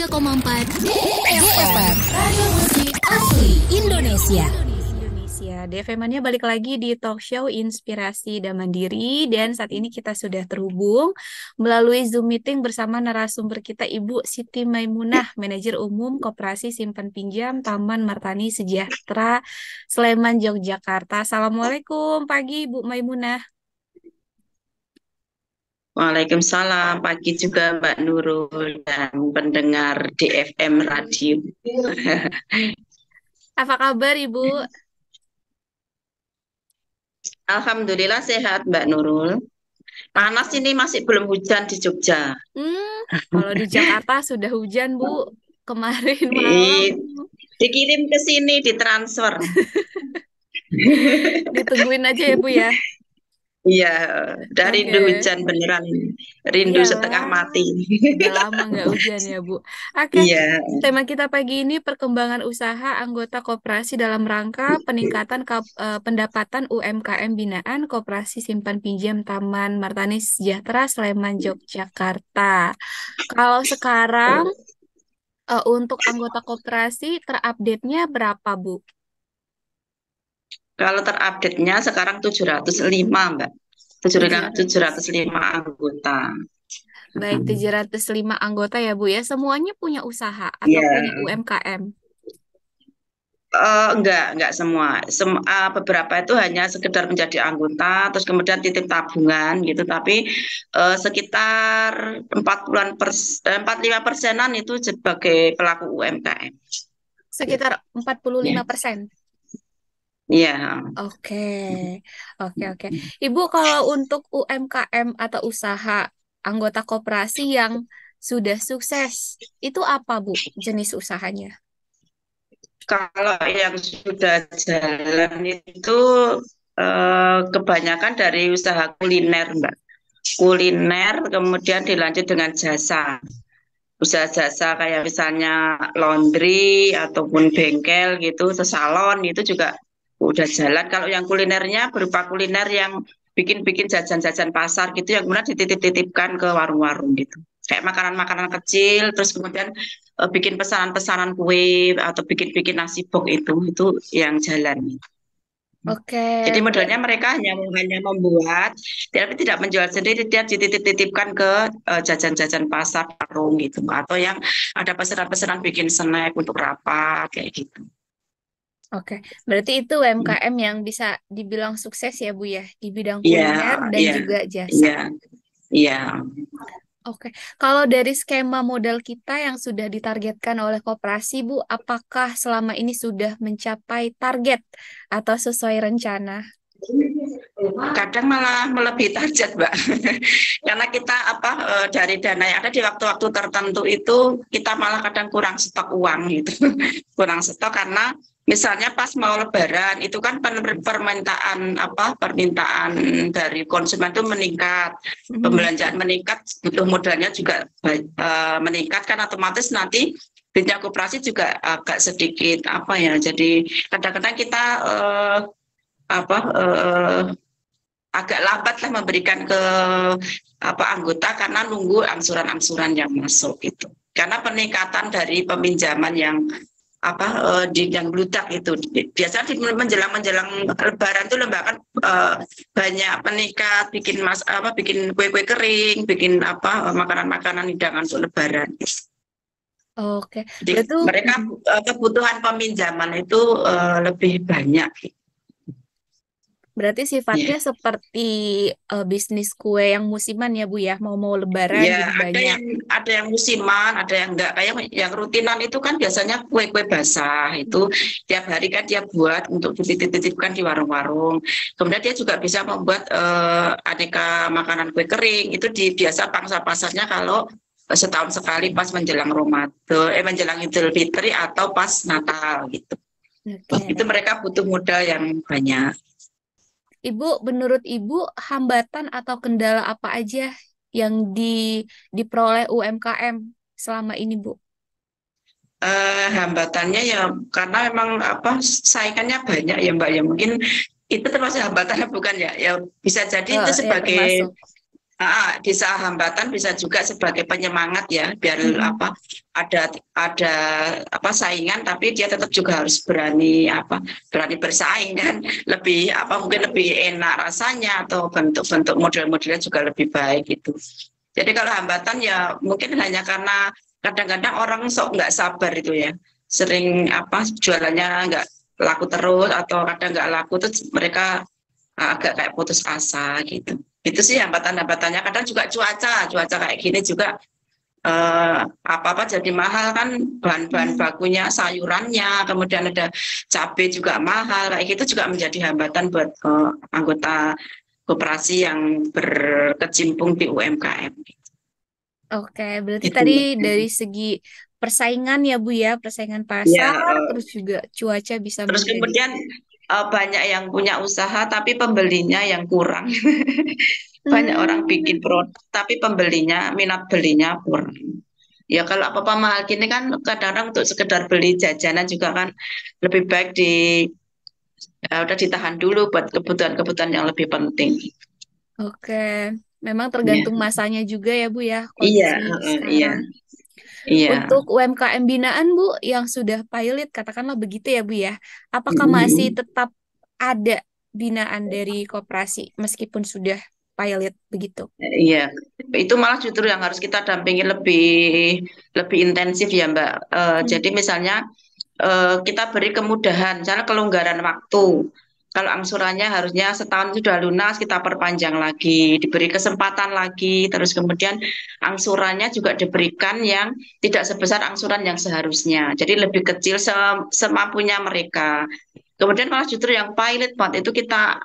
93,4 DFM Radio Musik Asli Indonesia. DFM-nya balik lagi di talk show Inspirasi dan Mandiri, dan saat ini kita sudah terhubung melalui Zoom meeting bersama narasumber kita, Ibu Siti Maimunah, Manajer Umum Koperasi Simpan Pinjam Taman Martani Sejahtera Sleman, Yogyakarta. Assalamualaikum pagi Ibu Maimunah. Waalaikumsalam, pagi juga Mbak Nurul dan pendengar DFM Radio. Apa kabar Ibu? Alhamdulillah sehat Mbak Nurul. Panas ini masih belum hujan di Jogja. Kalau di Jakarta sudah hujan Bu, kemarin malam. Dikirim ke sini, ditransfer. Ditungguin aja ya Bu ya. Iya, dari rindu hujan beneran, rindu setengah mati. Udah lama nggak hujan ya Bu. Iya. Tema kita pagi ini perkembangan usaha anggota koperasi dalam rangka peningkatan pendapatan UMKM binaan Koperasi Simpan Pinjam Taman Martani Sejahtera Sleman, Yogyakarta. Kalau sekarang untuk anggota koperasi terupdate-nya berapa Bu? Kalau terupdate-nya sekarang 705 Mbak. 705 anggota. Baik, 705 anggota ya Bu ya. Semuanya punya usaha atau punya UMKM? Enggak semua. Beberapa itu hanya sekedar menjadi anggota, terus kemudian titip tabungan gitu. Tapi sekitar 45%-an itu sebagai pelaku UMKM. Sekitar 45%. Iya. Oke. Ibu, kalau untuk UMKM atau usaha anggota koperasi yang sudah sukses, itu apa Bu jenis usahanya? Kalau yang sudah jalan itu kebanyakan dari usaha kuliner, Mbak. Kuliner, kemudian dilanjut dengan jasa. Usaha jasa kayak misalnya laundry ataupun bengkel gitu, salon itu juga udah jalan. Kalau yang kulinernya berupa kuliner yang bikin-bikin jajan-jajan pasar gitu, yang kemudian dititip-titipkan ke warung-warung gitu. Kayak makanan-makanan kecil, terus kemudian bikin pesanan-pesanan kue atau bikin-bikin nasi box itu yang jalan. Oke. Jadi modelnya mereka hanya membuat, tapi tidak menjual sendiri, dia dititip-titipkan ke jajan-jajan pasar, warung gitu, atau yang ada pesanan-pesanan bikin snack untuk rapat kayak gitu. Oke, berarti itu UMKM yang bisa dibilang sukses ya Bu ya, di bidang kuliner dan juga jasa. Iya. Oke, kalau dari skema modal kita yang sudah ditargetkan oleh koperasi Bu, apakah selama ini sudah mencapai target atau sesuai rencana? Kadang malah melebihi target, Mbak. Karena kita dari dana yang ada di waktu-waktu tertentu itu kita malah kadang kurang stok uang gitu. Kurang stok karena misalnya pas mau lebaran itu kan permintaan dari konsumen itu meningkat, pembelanjaan meningkat, butuh modalnya juga meningkat, kan otomatis nanti dunia koperasi juga agak sedikit jadi kadang-kadang kita agak lambat lah memberikan ke anggota karena nunggu angsuran-angsuran yang masuk itu. Karena peningkatan dari peminjaman yang yang bludak itu biasanya di menjelang lebaran itu kan banyak meningkat, bikin kue-kue kering, bikin makanan-makanan hidangan untuk lebaran. Oke. Jadi mereka kebutuhan peminjaman itu lebih banyak. Berarti sifatnya seperti bisnis kue yang musiman ya Bu ya, mau lebaran ya, gitu banyak. Ada yang musiman, ada yang enggak. Kayak yang rutinan itu kan biasanya kue-kue basah itu tiap hari kan dia buat untuk dititip-titipkan di warung-warung. Kemudian dia juga bisa membuat aneka makanan kue kering. Itu biasa pangsa pasarnya kalau setahun sekali pas menjelang Ramadan, menjelang Idul Fitri atau pas Natal gitu. Okay. Itu mereka butuh modal yang banyak. Ibu, menurut Ibu hambatan atau kendala apa aja yang diperoleh UMKM selama ini, Bu? Hambatannya ya karena memang saingannya banyak ya Mbak ya, mungkin itu termasuk hambatannya bukan ya? Ya bisa jadi itu sebagai bisa hambatan, bisa juga sebagai penyemangat ya, biar Mm-mm. apa ada apa saingan, tapi dia tetap juga harus berani berani bersaing kan, lebih mungkin lebih enak rasanya atau bentuk-bentuk model-modelnya juga lebih baik gitu. Jadi kalau hambatan ya mungkin hanya karena kadang-kadang orang sok nggak sabar itu ya, sering jualannya nggak laku terus atau kadang nggak laku terus mereka agak kayak putus asa gitu. Itu sih hambatan-hambatannya. Kadang juga cuaca kayak gini juga apa-apa jadi mahal kan, bahan-bahan Mm. bakunya, sayurannya, kemudian ada cabai juga mahal, kayak gitu juga menjadi hambatan buat anggota koperasi yang berkecimpung di UMKM. Oke, berarti Itu. tadi dari segi persaingan ya Bu ya, persaingan Ya, pasar, terus juga cuaca bisa terus menjadi. kemudian banyak yang punya usaha tapi pembelinya yang kurang. Banyak orang bikin Hmm, produk tapi pembelinya, minat belinya kurang. Ya kalau apa-apa mahal gini kan kadang-kadang untuk sekedar beli jajanan juga kan lebih baik udah ditahan dulu buat kebutuhan-kebutuhan yang lebih penting. oke. Memang Ya. tergantung masanya juga ya Bu ya, Iya, kondisi iya, sekarang. iya. Untuk UMKM binaan Bu yang sudah pilot, katakanlah begitu ya Bu ya, apakah masih Mm-mm. tetap ada binaan dari koperasi meskipun sudah pilot begitu? Iya, itu malah justru yang harus kita dampingi lebih lebih intensif ya Mbak. Hmm. Jadi misalnya kita beri kemudahan, misalnya kelonggaran waktu. Kalau angsurannya harusnya setahun sudah lunas, kita perpanjang lagi, diberi kesempatan lagi, terus kemudian angsurannya juga diberikan yang tidak sebesar angsuran yang seharusnya. Jadi lebih kecil semampunya mereka. Kemudian malah justru yang pilot Pak, itu kita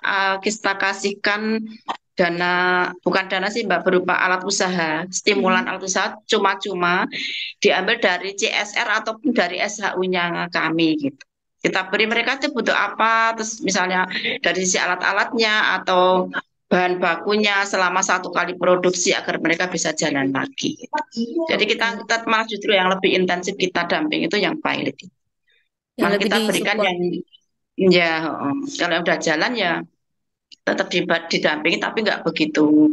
kasihkan dana, bukan dana sih Mbak, berupa alat usaha, stimulan Hmm. alat usaha cuma-cuma diambil dari CSR ataupun dari SHU-nya kami gitu. Kita beri mereka itu butuh apa, terus misalnya dari sisi alat-alatnya atau bahan bakunya selama 1 kali produksi agar mereka bisa jalan lagi. Jadi Oke. kita malah justru yang lebih intensif kita damping itu yang pilot. Yang Malah lebih kita berikan disupport. yang ya kalau yang udah jalan ya tetap didampingi tapi nggak begitu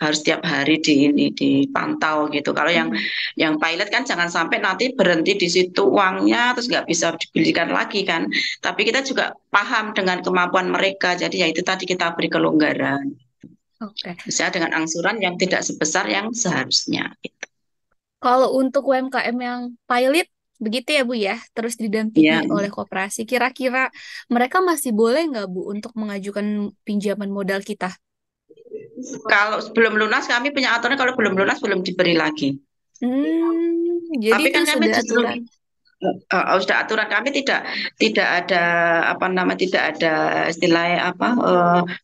harus tiap hari dipantau gitu. Kalau Hmm. yang pilot kan jangan sampai nanti berhenti di situ uangnya terus nggak bisa dibelikan lagi kan. Tapi kita juga paham dengan kemampuan mereka. Jadi ya itu tadi kita beri kelonggaran. Oke. Misalnya dengan angsuran yang tidak sebesar yang seharusnya. Gitu. Kalau untuk UMKM yang pilot, begitu ya Bu ya, terus didampingi Ya, oleh koperasi, kira-kira mereka masih boleh nggak Bu untuk mengajukan pinjaman modal kita? kalau belum lunas kami punya aturan kalau belum lunas belum diberi lagi. Jadi Tapi itu kan kami sudah justru aturan. sudah aturan kami tidak ada tidak ada istilahnya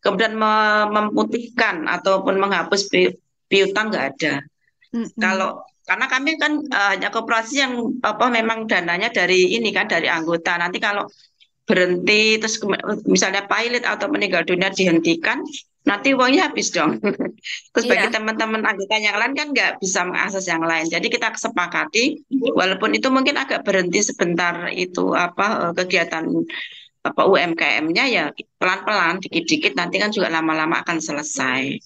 kemudian memutihkan ataupun menghapus piutang nggak ada. Mm-mm. Kalau karena kami kan hanya koperasi yang memang dananya dari ini kan dari anggota. Nanti kalau berhenti terus misalnya pilot atau meninggal dunia dihentikan, nanti uangnya habis dong. Terus bagi Iya, teman-teman anggota yang lain kan nggak bisa mengakses yang lain. Jadi kita sepakati, walaupun itu mungkin agak berhenti sebentar itu kegiatan UMKM-nya ya pelan-pelan, dikit-dikit nanti kan juga lama-lama akan selesai.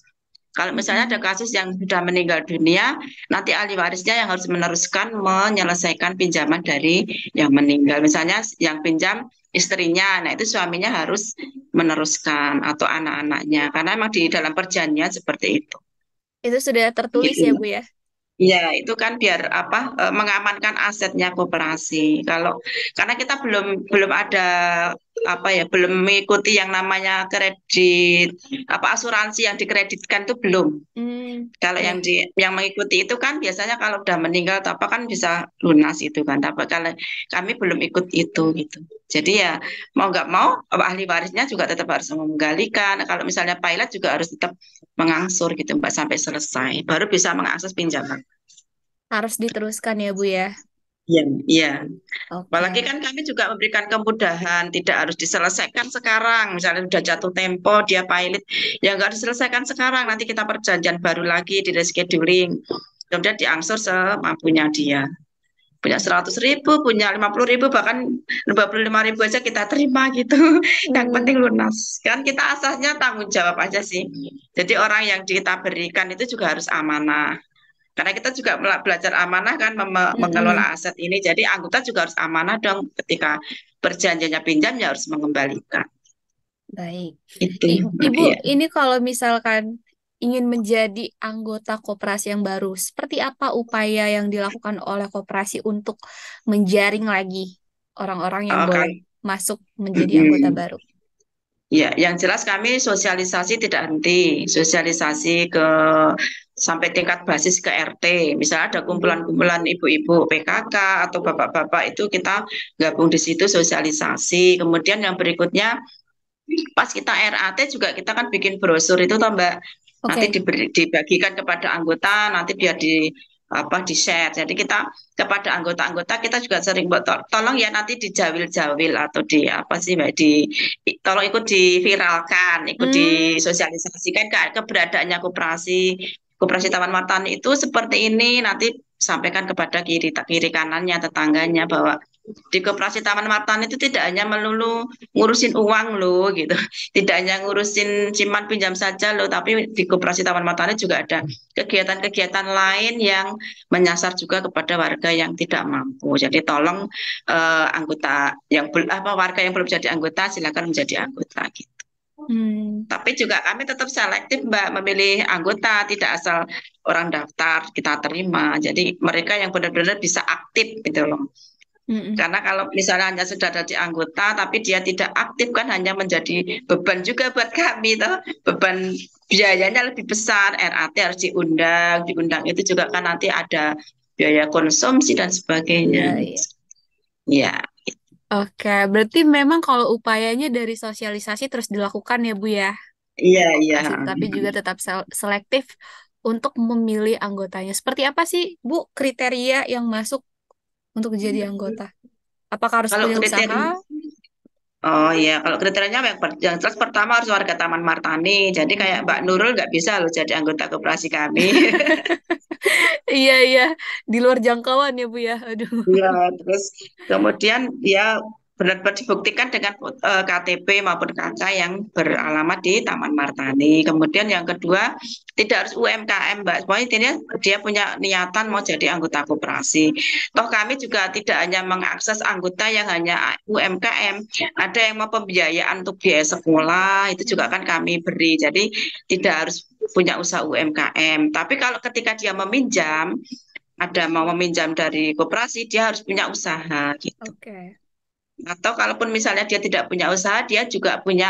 Kalau misalnya ada mm-mm. kasus yang sudah meninggal dunia, nanti ahli warisnya yang harus meneruskan menyelesaikan pinjaman dari yang meninggal. Misalnya yang pinjam istrinya, nah itu suaminya harus meneruskan atau anak-anaknya, karena memang di dalam perjanjian seperti itu. Itu sudah tertulis ya Gitu. Bu ya. Ya, itu kan biar mengamankan asetnya koperasi. Karena kita belum ada belum mengikuti yang namanya kredit asuransi yang dikreditkan itu belum. Kalau Ya, yang mengikuti itu kan biasanya kalau udah meninggal atau apa kan bisa lunas itu kan. Tapi kalau kami belum ikut itu gitu. Jadi ya mau nggak mau ahli warisnya juga tetap harus menggalikan. Kalau misalnya pilot juga harus tetap mengangsur gitu Mbak sampai selesai. Baru bisa mengakses pinjaman. harus diteruskan ya Bu ya. Iya, iya. Apalagi Oke. kan kami juga memberikan kemudahan, tidak harus diselesaikan sekarang. Misalnya sudah jatuh tempo, dia pilot, ya nggak diselesaikan sekarang. Nanti kita perjanjian baru lagi di rescheduling. Kemudian diangsur semampunya dia. punya 100.000, punya 50.000, bahkan 25.000 aja kita terima gitu. Yang Hmm. penting lunas. Kan kita asasnya tanggung jawab aja sih. Jadi orang yang kita berikan itu juga harus amanah. Karena kita juga belajar amanah kan Mm-mm. mengelola aset ini. Jadi anggota juga harus amanah dong ketika perjanjiannya pinjam ya harus mengembalikan. Baik. Itu. Ibu, Iya. ini kalau misalkan ingin menjadi anggota koperasi yang baru, seperti apa upaya yang dilakukan oleh koperasi untuk menjaring lagi orang-orang yang Oh, boleh kan. masuk menjadi anggota Mm-mm. baru? Ya, yang jelas kami sosialisasi tidak henti, sosialisasi ke sampai tingkat basis ke RT. Misalnya ada Mm-mm. kumpulan-kumpulan ibu-ibu PKK atau bapak-bapak itu kita gabung di situ sosialisasi. Kemudian yang berikutnya pas kita RAT juga kita kan bikin brosur itu toh Mbak. Nanti Oke. dibagikan kepada anggota, nanti biar di share. Jadi kita kepada anggota-anggota kita juga sering buat tolong ya nanti dijawil-jawil atau di apa sih Mbak tolong ikut diviralkan, ikut Hmm, disosialisasikan keberadaannya koperasi Koperasi Taman Martani itu seperti ini nanti sampaikan kepada kiri kiri kanannya tetangganya bahwa di Koperasi Taman Martani itu tidak hanya melulu ngurusin uang loh gitu. Tidak hanya ngurusin simpan pinjam saja loh, tapi di Koperasi Taman Matane juga ada kegiatan-kegiatan lain yang menyasar juga kepada warga yang tidak mampu. Jadi tolong anggota yang warga yang belum jadi anggota silakan menjadi anggota gitu. hmm, Tapi juga kami tetap selektif Mbak memilih anggota, tidak asal orang daftar kita terima. Jadi mereka yang benar-benar bisa aktif gitu loh. mm-mm. Karena kalau misalnya hanya sudah jadi anggota tapi dia tidak aktif kan hanya menjadi beban juga buat kami toh. Beban biayanya lebih besar, RAT harus diundang itu juga kan nanti ada biaya konsumsi dan sebagainya. Iya, iya. Ya, Oke, berarti memang kalau upayanya dari sosialisasi terus dilakukan ya Bu ya di iya, iya. koperasi, tapi juga tetap selektif untuk memilih anggotanya. Seperti apa sih Bu kriteria yang masuk untuk jadi anggota? Apakah harus Kalau punya usaha? kriteria Oh iya, kalau kriterianya yang jelas pertama harus warga Taman Martani. Jadi kayak Mbak Mm-mm. Nurul nggak bisa loh jadi anggota koperasi kami. Iya, iya. Di luar jangkauan ya Bu ya. Aduh. Iya, terus kemudian dia benar-benar dibuktikan dengan KTP maupun KK yang beralamat di Taman Martani. Kemudian yang kedua, tidak harus UMKM, Mbak. Pokoknya intinya dia punya niatan mau jadi anggota koperasi. Toh kami juga tidak hanya mengakses anggota yang hanya UMKM, ada yang mau pembiayaan untuk biaya sekolah, itu juga Mm. kan kami beri. Jadi tidak harus punya usaha UMKM. Tapi kalau ketika dia meminjam, ada mau meminjam dari koperasi, dia harus punya usaha gitu. Oke. Atau kalaupun misalnya dia tidak punya usaha, dia juga punya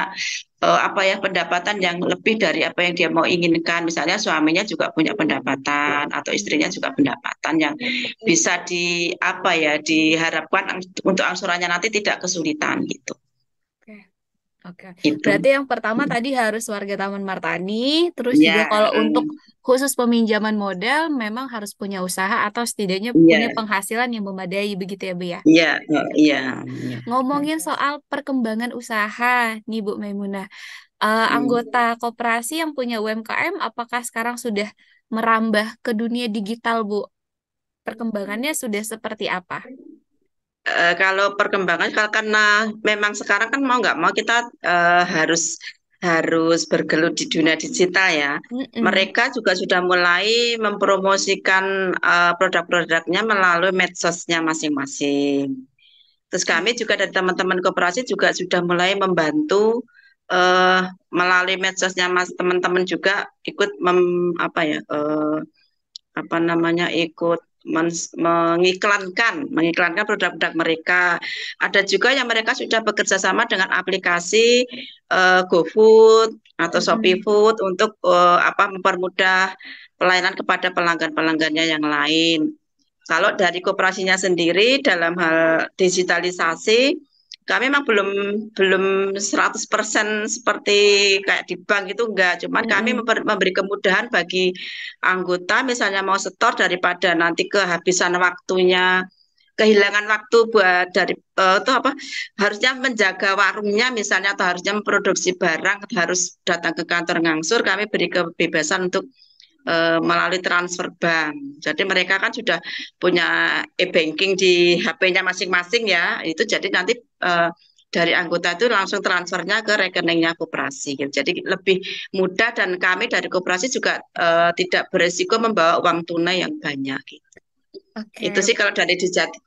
pendapatan yang lebih dari apa yang dia mau inginkan. Misalnya suaminya juga punya pendapatan atau istrinya Mm. juga pendapatan yang bisa diharapkan untuk angsurannya nanti tidak kesulitan gitu. Oke. Oke, Gitu. berarti yang pertama tadi harus warga Taman Martani, terus juga Iya, kalau untuk khusus peminjaman modal memang harus punya usaha atau setidaknya punya iya, penghasilan yang memadai begitu ya Bu ya. iya, Oke. iya, iya. Ngomongin soal perkembangan usaha nih Bu Maimunah, Hmm. anggota koperasi yang punya UMKM apakah sekarang sudah merambah ke dunia digital Bu? Perkembangannya sudah seperti apa? Kalau perkembangan karena memang sekarang kan mau nggak mau kita harus harus bergelut di dunia digital ya. Mm-mm. Mereka juga sudah mulai mempromosikan produk-produknya melalui medsosnya masing-masing. Terus kami juga dari teman-teman koperasi juga sudah mulai membantu eh, melalui medsosnya mas teman-teman juga ikut apa namanya ikut mengiklankan produk-produk mereka. Ada juga yang mereka sudah bekerja sama dengan aplikasi GoFood atau Mm-mm. ShopeeFood untuk mempermudah pelayanan kepada pelanggan-pelanggannya yang lain. Kalau dari koperasinya sendiri dalam hal digitalisasi kami memang belum belum 100% seperti kayak di bank itu enggak, cuman kami Mm-mm. memberi kemudahan bagi anggota misalnya mau setor daripada nanti kehabisan waktunya kehilangan waktu buat dari itu apa harusnya menjaga warungnya misalnya atau harusnya memproduksi barang harus datang ke kantor ngangsur kami beri kebebasan untuk melalui transfer bank. Jadi mereka kan sudah punya e-banking di HP-nya masing-masing ya. Itu jadi nanti dari anggota itu langsung transfernya ke rekeningnya koperasi, gitu. Jadi lebih mudah dan kami dari koperasi juga tidak beresiko membawa uang tunai yang banyak, gitu. Itu Oke, sih kalau dari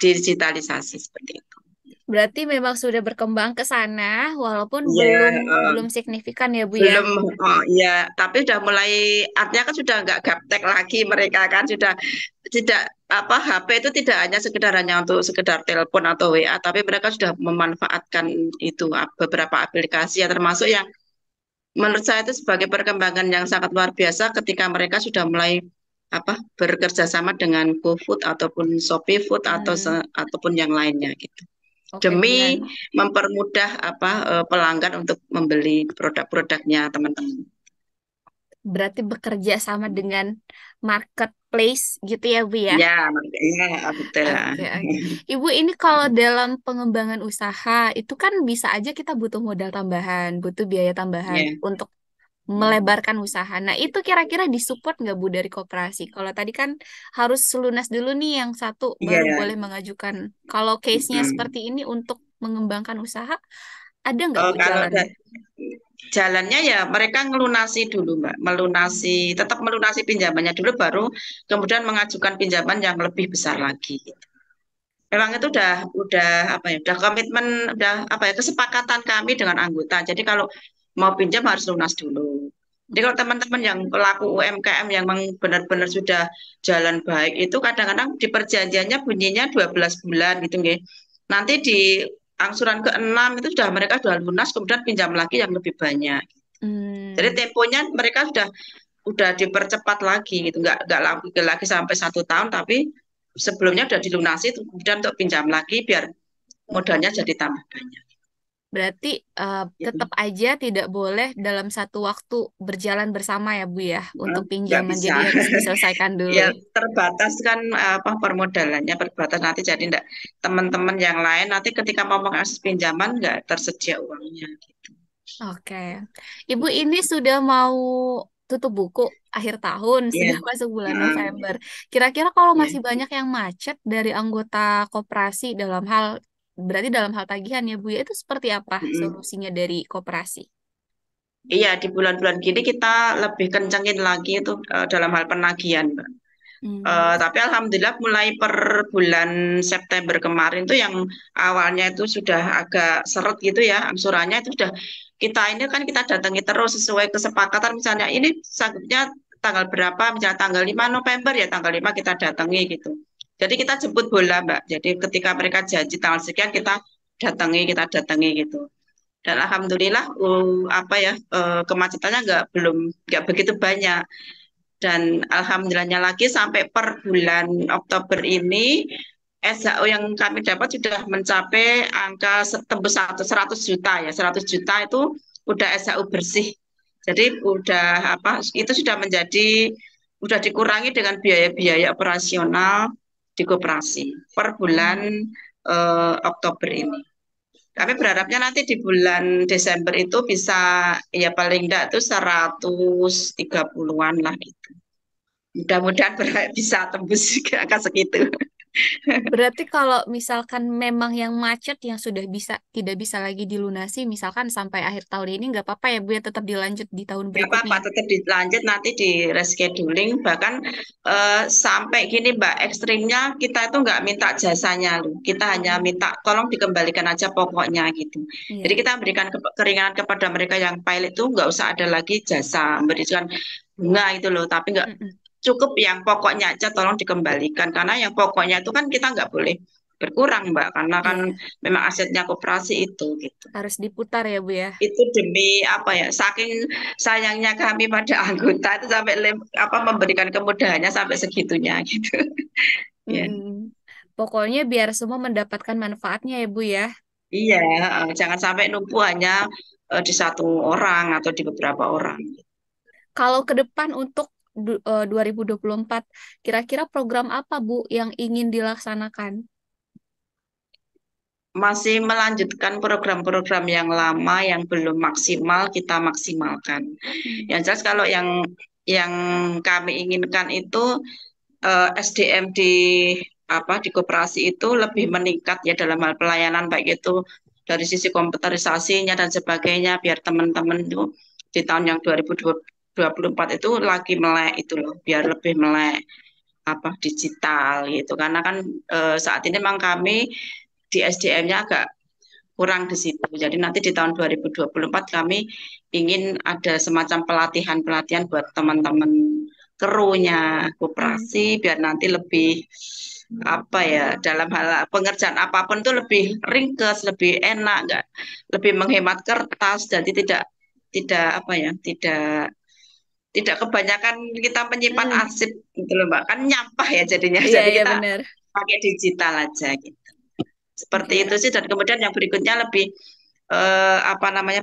digitalisasi seperti itu. berarti memang sudah berkembang ke sana, walaupun Iya, belum eh, belum signifikan ya Bu ya. belum, oh iya, tapi sudah mulai, artinya kan sudah nggak gaptek lagi mereka kan sudah tidak apa HP itu tidak hanya sekedar hanya untuk sekedar telepon atau WA, tapi mereka sudah memanfaatkan itu beberapa aplikasi ya termasuk yang menurut saya itu sebagai perkembangan yang sangat luar biasa ketika mereka sudah mulai apa bekerja sama dengan GoFood ataupun Shopee Food Hmm, ataupun yang lainnya gitu. oke Demi dengan mempermudah apa pelanggan untuk membeli produk-produknya teman-teman. berarti bekerja sama dengan marketplace gitu ya Bu ya. Ya, ya betul. Oke, oke. Ibu, ini kalau dalam pengembangan usaha, itu kan bisa aja kita butuh modal tambahan, butuh biaya tambahan Ya. untuk melebarkan usaha. Nah, itu kira-kira disupport nggak Bu dari koperasi? Kalau tadi kan harus lunas dulu nih yang satu, Iya. baru boleh mengajukan. Kalau case-nya Mm. seperti ini untuk mengembangkan usaha, ada nggak Bu Kalau jalannya? jalannya ya mereka ngelunasi dulu, Mbak, tetap melunasi pinjamannya dulu, baru kemudian mengajukan pinjaman yang lebih besar lagi. Memang itu udah apa ya, udah komitmen, udah apa ya kesepakatan kami dengan anggota. Jadi kalau mau pinjam harus lunas dulu. Jadi kalau teman-teman yang pelaku UMKM yang memang benar-benar sudah jalan baik itu kadang-kadang di perjanjiannya bunyinya 12 bulan gitu nggih. Nanti di angsuran ke-6 itu sudah mereka sudah lunas kemudian pinjam lagi yang lebih banyak. Jadi Hmm, temponya mereka udah dipercepat lagi gitu, nggak lagi sampai 1 tahun, tapi sebelumnya udah dilunasi kemudian untuk pinjam lagi biar modalnya jadi tambah banyak. berarti Gitu. tetap aja tidak boleh dalam satu waktu berjalan bersama ya Bu ya, untuk Nggak pinjaman. bisa. Jadi harus diselesaikan dulu. Ya terbatas kan apa permodalannya terbatas, nanti jadi enggak teman-teman yang lain nanti ketika mau mengakses pinjaman nggak tersedia uangnya. Oke, Ibu ini sudah mau tutup buku akhir tahun, Iya. sudah masuk bulan Heeh. November. Kira-kira kalau Iya. masih banyak yang macet dari anggota koperasi dalam hal, berarti dalam hal tagihan ya Bu ya, itu seperti apa Mm-mm. solusinya dari koperasi? Iya, di bulan-bulan gini kita lebih kencengin lagi itu dalam hal penagihan, Mbak. Hmm, Tapi alhamdulillah mulai per bulan September kemarin tuh yang awalnya itu sudah agak seret gitu ya angsurannya, itu sudah kita datangi terus sesuai kesepakatan, misalnya ini sanggupnya tanggal berapa, misalnya tanggal 5 November ya tanggal 5 kita datangi gitu. Jadi kita jemput bola, Mbak. Jadi ketika mereka janji tanggal sekian kita datangi gitu. Dan alhamdulillah apa ya kemacetannya nggak begitu banyak. Dan alhamdulillahnya lagi sampai per bulan Oktober ini SHO yang kami dapat sudah mencapai angka tembus 100 juta ya. 100 juta itu udah SHO bersih. Jadi udah apa itu udah dikurangi dengan biaya-biaya operasional di koperasi per bulan hmm, Oktober ini. Kami oke. berharapnya nanti di bulan Desember itu bisa ya paling enggak tuh 130-an lah gitu. Mudah-mudahan bisa tembus ke angka segitu. Berarti kalau misalkan memang yang macet yang sudah bisa tidak bisa lagi dilunasi, misalkan sampai akhir tahun ini nggak apa-apa ya Bu ya, tetap dilanjut di tahun Nggak apa-apa, berikutnya. tetap dilanjut nanti di rescheduling. Bahkan sampai gini Mbak, ekstrimnya kita itu nggak minta jasanya loh. Kita hanya Hmm, minta tolong dikembalikan aja pokoknya gitu. Jadi iya. kita berikan keringanan kepada mereka yang pilot itu nggak usah ada lagi jasa memberikan bunga itu loh. Tapi nggak Mm-mm. cukup yang pokoknya aja tolong dikembalikan. Karena yang pokoknya itu kan kita nggak boleh berkurang Mbak. Karena kan Iya, memang asetnya koperasi itu gitu. harus diputar ya Bu ya. Itu demi apa ya, saking sayangnya kami pada anggota itu sampai apa memberikan kemudahannya sampai segitunya gitu. Ya, Mm-mm. Pokoknya biar semua mendapatkan manfaatnya ya Bu ya. iya, jangan sampai numpu hanya di satu orang atau di beberapa orang. Kalau ke depan untuk 2024, kira-kira program apa Bu yang ingin dilaksanakan? Masih melanjutkan program-program yang lama yang belum maksimal kita maksimalkan. Hmm. Yang jelas kalau yang yang kami inginkan itu SDM di di koperasi itu lebih meningkat ya dalam hal pelayanan baik itu dari sisi komputerisasinya dan sebagainya biar teman-teman itu di tahun yang 2024 itu lagi melek itu loh biar lebih melek digital gitu karena kan saat ini memang kami di SDM-nya agak kurang di situ. Jadi nanti di tahun 2024 kami ingin ada semacam pelatihan-pelatihan buat teman-teman krunya Hmm. koperasi biar nanti lebih dalam hal pengerjaan apapun tuh lebih ringkes, lebih enak, enggak lebih menghemat kertas jadi tidak tidak kebanyakan kita menyimpan Hmm. arsip gitu loh Mbak. Kan nyampah ya jadinya. Iya, Jadi iya kita benar. pakai digital aja gitu. Seperti Oke. itu sih dan kemudian yang berikutnya lebih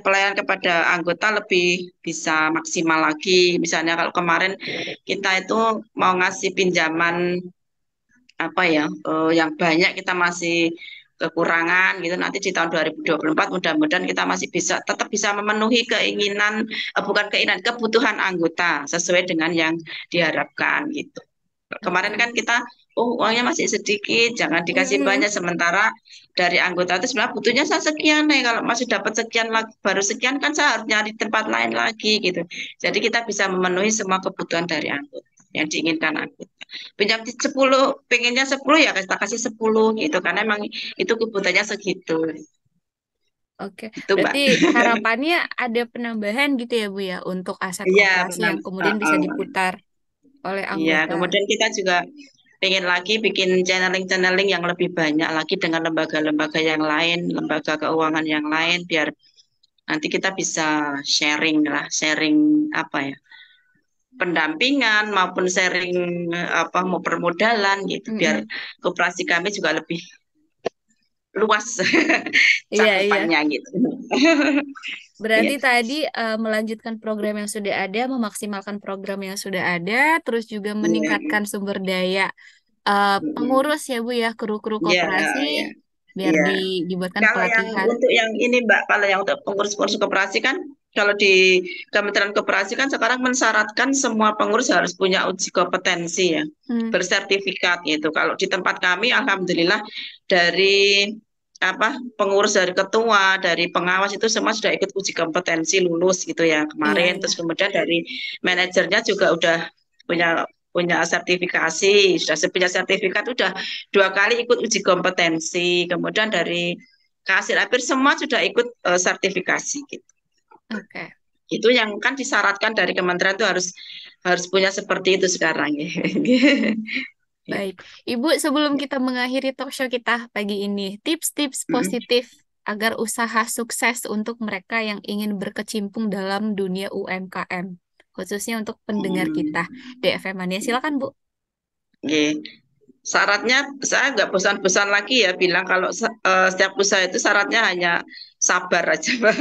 pelayanan kepada anggota lebih bisa maksimal lagi. Misalnya kalau kemarin kita itu mau ngasih pinjaman yang banyak kita masih kekurangan gitu nanti di tahun 2024 mudah-mudahan kita masih bisa tetap bisa memenuhi keinginan bukan keinginan kebutuhan anggota sesuai dengan yang diharapkan gitu. Kemarin Oke. kan kita uangnya masih sedikit jangan dikasih Mm-mm. banyak sementara dari anggota itu sebenarnya butuhnya saya sekian nih kalau masih dapat sekian lagi baru sekian kan saya harus nyari tempat lain lagi gitu. Jadi kita bisa memenuhi semua kebutuhan dari anggota yang diinginkan anggota. Pinjam 10, pengennya 10 ya kita kasih 10 gitu karena emang itu kebutuhannya segitu. Oke, Itu Mbak. berarti harapannya ada penambahan gitu ya Bu ya untuk aset Iya, koperasi benar. yang kemudian bisa diputar oleh Iya, anggota. kemudian kita juga pengen lagi bikin channeling-channeling yang lebih banyak lagi dengan lembaga-lembaga yang lain, lembaga keuangan yang lain, biar nanti kita bisa sharing lah, sharing pendampingan maupun sharing mau permodalan gitu, biar Mm-mm. koperasi kami juga lebih luas Iya, iya. cakupannya gitu. Berarti Gitu. tadi melanjutkan program yang sudah ada, memaksimalkan program yang sudah ada, terus juga Iya, meningkatkan sumber daya mm-mm. pengurus ya Bu ya, kru-kru Iya, koperasi iya, biar iya. dibuatkan Kalau yang pelatihan. untuk yang ini Mbak, kalau yang untuk pengurus-pengurus koperasi kan, kalau di Kementerian Koperasi kan sekarang mensyaratkan semua pengurus harus punya uji kompetensi ya, Hmm. bersertifikat gitu. Kalau di tempat kami, alhamdulillah dari pengurus dari ketua, dari pengawas itu semua sudah ikut uji kompetensi lulus gitu ya Iya, kemarin. Terus iya. kemudian dari manajernya juga udah punya punya sertifikasi, sudah punya sertifikat udah 2 kali ikut uji kompetensi. Kemudian dari kasir akhir semua sudah ikut sertifikasi gitu. Oke. Itu yang kan disyaratkan dari kementerian itu harus harus punya seperti itu sekarang ya. Baik, Ibu, sebelum kita mengakhiri talk show kita pagi ini, tips-tips positif agar usaha sukses untuk mereka yang ingin berkecimpung dalam dunia UMKM, khususnya untuk pendengar kita DFM Mania. Silakan, Bu. Oke. Syaratnya saya nggak bosan-bosan lagi ya bilang kalau setiap usaha itu syaratnya hanya sabar aja, Pak.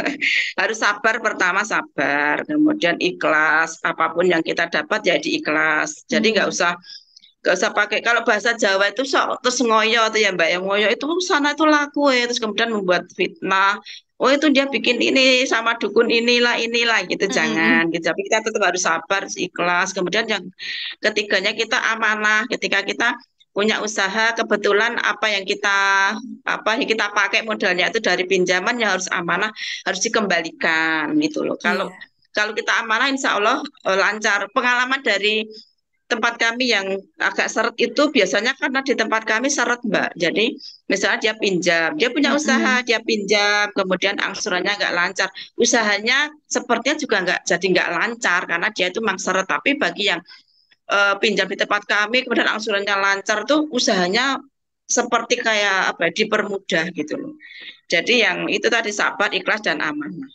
Harus sabar pertama sabar, kemudian ikhlas apapun yang kita dapat jadi ikhlas. Jadi Hmm. nggak usah pakai kalau bahasa Jawa itu sok terus ngoyo tuh ya Mbak yang ngoyo itu sana itu laku ya terus kemudian membuat fitnah. Oh itu dia bikin ini sama dukun inilah gitu Mm-mm-mm. jangan gitu. Tapi kita tetap harus sabar, ikhlas. Kemudian yang ketiganya kita amanah ketika kita punya usaha kebetulan apa yang kita pakai modalnya itu dari pinjaman yang harus amanah harus dikembalikan gitu loh. Kalau Iya, kalau kita amanah insya Allah lancar. Pengalaman dari tempat kami yang agak seret itu biasanya karena di tempat kami seret Mbak. Jadi misalnya dia pinjam, dia punya mm-mm. usaha, dia pinjam, kemudian angsurannya nggak lancar. Usahanya sepertinya juga nggak lancar karena dia itu memang seret. Tapi bagi yang pinjam di tempat kami kemudian angsurannya lancar tuh usahanya seperti kayak dipermudah gitu loh. Jadi yang itu tadi sabar, ikhlas dan amanah.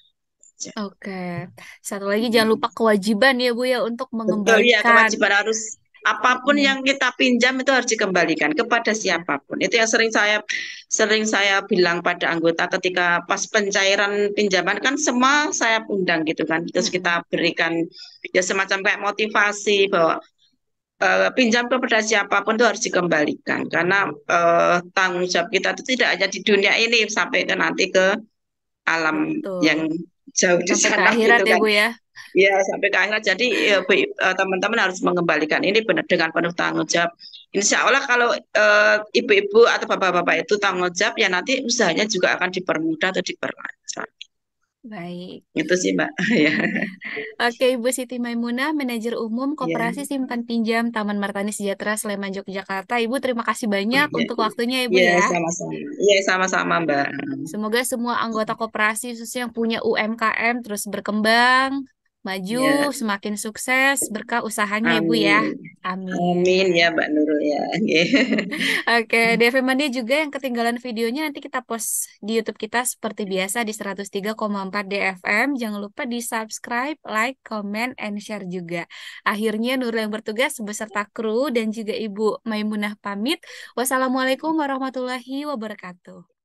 Oke. Satu lagi jangan lupa kewajiban ya, Bu ya, untuk Betul ya, mengembalikan. kewajiban harus apapun Mm-mm. yang kita pinjam itu harus dikembalikan kepada Iya. siapapun. Itu yang sering saya bilang pada anggota ketika pas pencairan pinjaman kan semua saya undang gitu kan. Terus kita Mm-mm. berikan ya semacam kayak motivasi bahwa pinjam kepada siapapun itu harus dikembalikan karena tanggung jawab kita itu tidak hanya di dunia ini sampai ke nanti ke alam Betul. yang jauh di Sampai ke sana akhirat gitu ya, kan. Bu ya. Ya, sampai ke akhirat. Jadi teman-teman harus mengembalikan ini benar dengan penuh tanggung jawab. Insya Allah kalau ibu-ibu atau bapak-bapak itu tanggung jawab, ya nanti usahanya juga akan dipermudah atau diperlancar. Baik. Itu sih, Mbak. Ya, Oke, Ibu Siti Maimunah, Manajer Umum ya, Koperasi Simpan Pinjam Taman Martani Sejahtera Sleman, Yogyakarta. Ibu, terima kasih banyak ya, untuk waktunya, Ibu ya, ya. sama-sama. Ya, sama-sama, Mbak. Semoga semua anggota koperasi, khususnya yang punya UMKM, terus berkembang, maju, Ya, semakin sukses, berkah usahanya, Ibu ya. amin. Amin Amin. ya, Mbak Nurul ya. Oke. Oke, DV Mania juga yang ketinggalan videonya nanti kita post di YouTube kita seperti biasa di 103,4 DFM. Jangan lupa di subscribe, like, comment, and share juga. Akhirnya Nurul yang bertugas beserta kru dan juga Ibu Maimunah pamit. Wassalamualaikum warahmatullahi wabarakatuh.